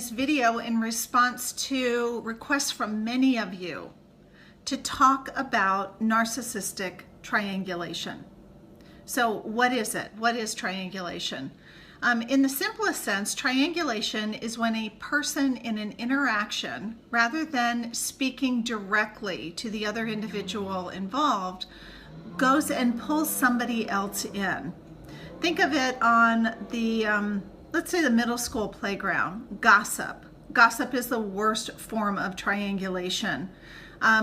this video in response to requests from many of you to talk about narcissistic triangulation. So what is it? What is triangulation? In the simplest sense, triangulation is when a person in an interaction, rather than speaking directly to the other individual involved, goes and pulls somebody else in. Think of it on the, let's say the middle school playground. Gossip. Gossip is the worst form of triangulation.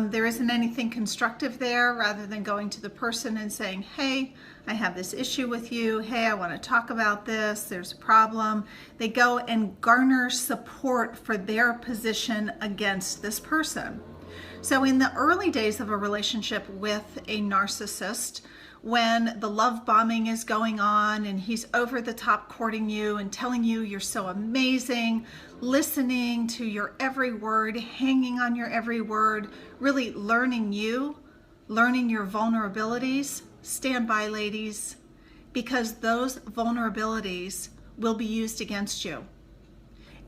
There isn't anything constructive there. Rather than going to the person and saying, hey, I have this issue with you. Hey, I want to talk about this. There's a problem. They go and garner support for their position against this person. So in the early days of a relationship with a narcissist, when the love bombing is going on and he's over the top courting you and telling you you're so amazing, listening to your every word, hanging on your every word, really learning you, learning your vulnerabilities, stand by, ladies, because those vulnerabilities will be used against you.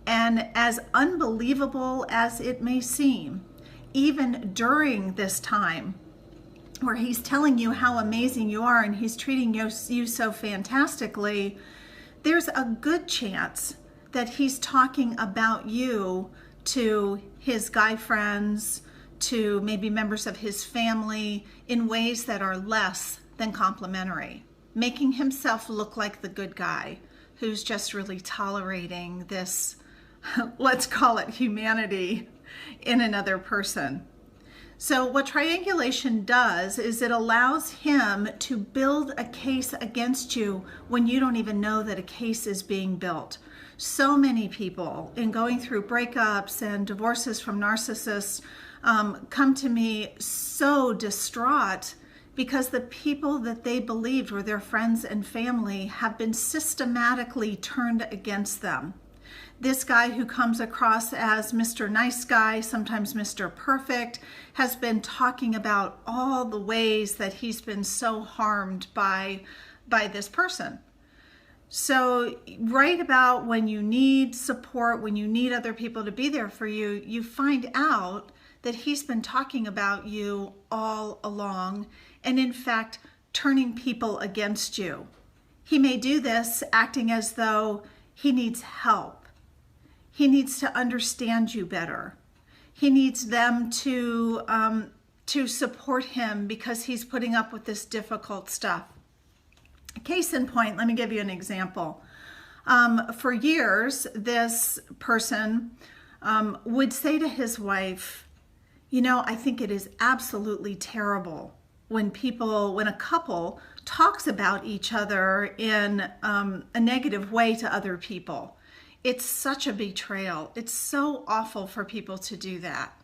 And as unbelievable as it may seem, even during this time, where he's telling you how amazing you are and he's treating you so fantastically, there's a good chance that he's talking about you to his guy friends, to maybe members of his family in ways that are less than complimentary, making himself look like the good guy who's just really tolerating this, let's call it humanity, in another person. So what triangulation does is it allows him to build a case against you when you don't even know that a case is being built. So many people in going through breakups and divorces from narcissists come to me so distraught because the people that they believed were their friends and family have been systematically turned against them. This guy who comes across as Mr. Nice Guy, sometimes Mr. Perfect, has been talking about all the ways that he's been so harmed by this person. So right about when you need support, when you need other people to be there for you, you find out that he's been talking about you all along and in fact turning people against you. He may do this acting as though he needs help. He needs to understand you better. He needs them to support him because he's putting up with this difficult stuff. Case in point, let me give you an example. For years, this person would say to his wife, you know, I think it is absolutely terrible when a couple talks about each other in a negative way to other people. It's such a betrayal. It's so awful for people to do that.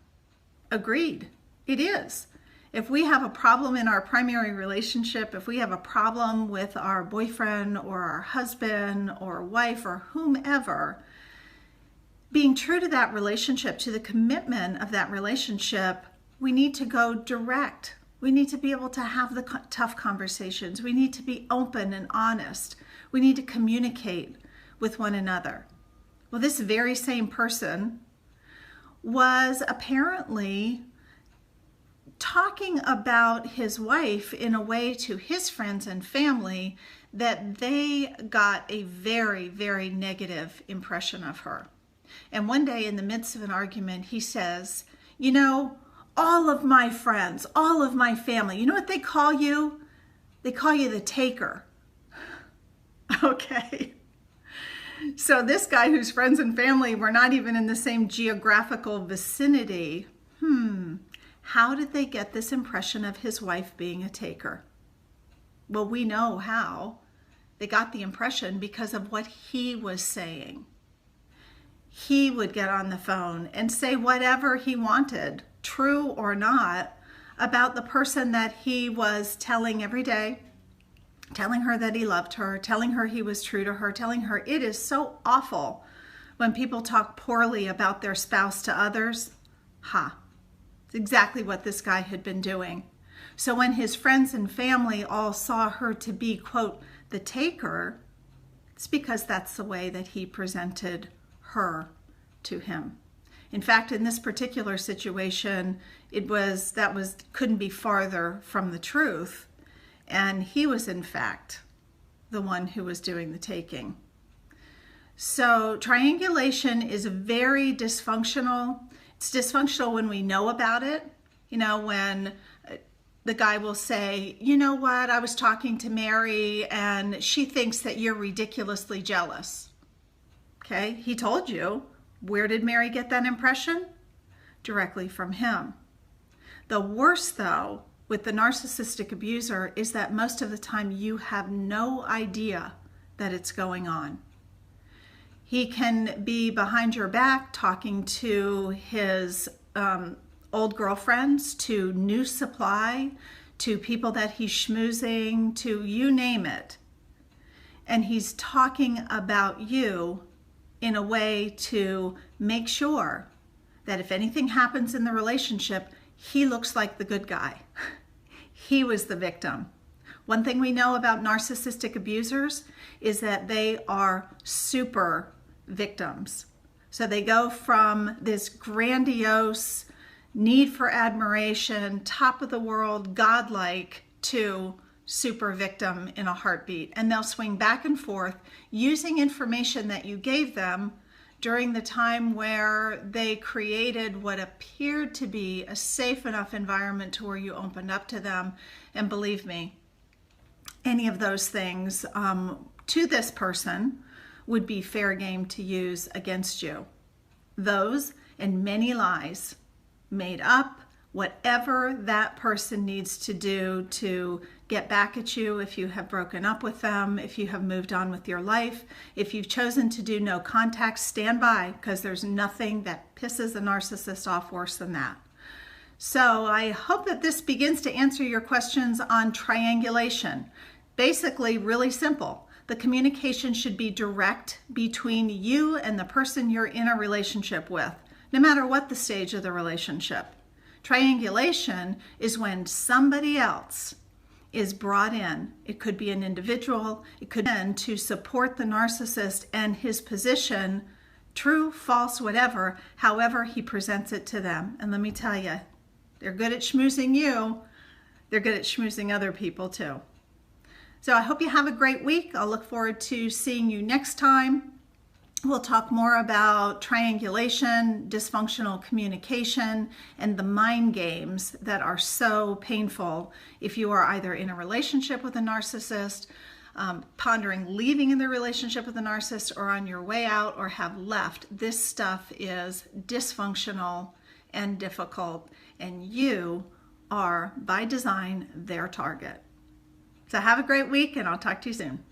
Agreed. It is. If we have a problem in our primary relationship, if we have a problem with our boyfriend or our husband or wife or whomever, being true to that relationship, to the commitment of that relationship, we need to go direct. We need to be able to have the tough conversations. We need to be open and honest. We need to communicate with one another. Well, this very same person was apparently talking about his wife in a way to his friends and family that they got a very, very negative impression of her. And one day in the midst of an argument, he says, you know, all of my friends, all of my family, you know what they call you? They call you the taker. Okay. So this guy whose friends and family were not even in the same geographical vicinity, how did they get this impression of his wife being a taker? Well, we know how. They got the impression because of what he was saying. He would get on the phone and say whatever he wanted, true or not, about the person that he was telling every day, telling her that he loved her, telling her he was true to her, telling her it is so awful when people talk poorly about their spouse to others. It's exactly what this guy had been doing. So when his friends and family all saw her to be, quote, the taker, it's because that's the way that he presented her to him. In fact, in this particular situation, couldn't be farther from the truth. And he was, in fact, the one who was doing the taking. So triangulation is very dysfunctional. It's dysfunctional when we know about it. You know, when the guy will say, you know what, I was talking to Mary and she thinks that you're ridiculously jealous. Okay, he told you. Where did Mary get that impression? Directly from him. The worst, though, with the narcissistic abuser is that most of the time you have no idea that it's going on. He can be behind your back talking to his old girlfriends, to new supply, to people that he's schmoozing, to you name it. And he's talking about you in a way to make sure that if anything happens in the relationship, he looks like the good guy. He was the victim. One thing we know about narcissistic abusers is that they are super victims. So they go from this grandiose need for admiration, top of the world, godlike, to super victim in a heartbeat. And they'll swing back and forth using information that you gave them during the time where they created what appeared to be a safe enough environment to where you opened up to them. And believe me, any of those things to this person would be fair game to use against you. Those and many lies made up, whatever that person needs to do to get back at you if you have broken up with them, if you have moved on with your life, if you've chosen to do no contact, stand by, because there's nothing that pisses a narcissist off worse than that. So I hope that this begins to answer your questions on triangulation. Basically, really simple. The communication should be direct between you and the person you're in a relationship with, no matter what the stage of the relationship. Triangulation is when somebody else is brought in. It could be an individual, it could be to support the narcissist and his position, true, false, whatever, however he presents it to them. And let me tell you, they're good at schmoozing you, they're good at schmoozing other people too. So I hope you have a great week. I'll look forward to seeing you next time. We'll talk more about triangulation, dysfunctional communication, and the mind games that are so painful if you are either in a relationship with a narcissist, pondering leaving in the relationship with a narcissist, or on your way out or have left. This stuff is dysfunctional and difficult, and you are, by design, their target. So have a great week, and I'll talk to you soon.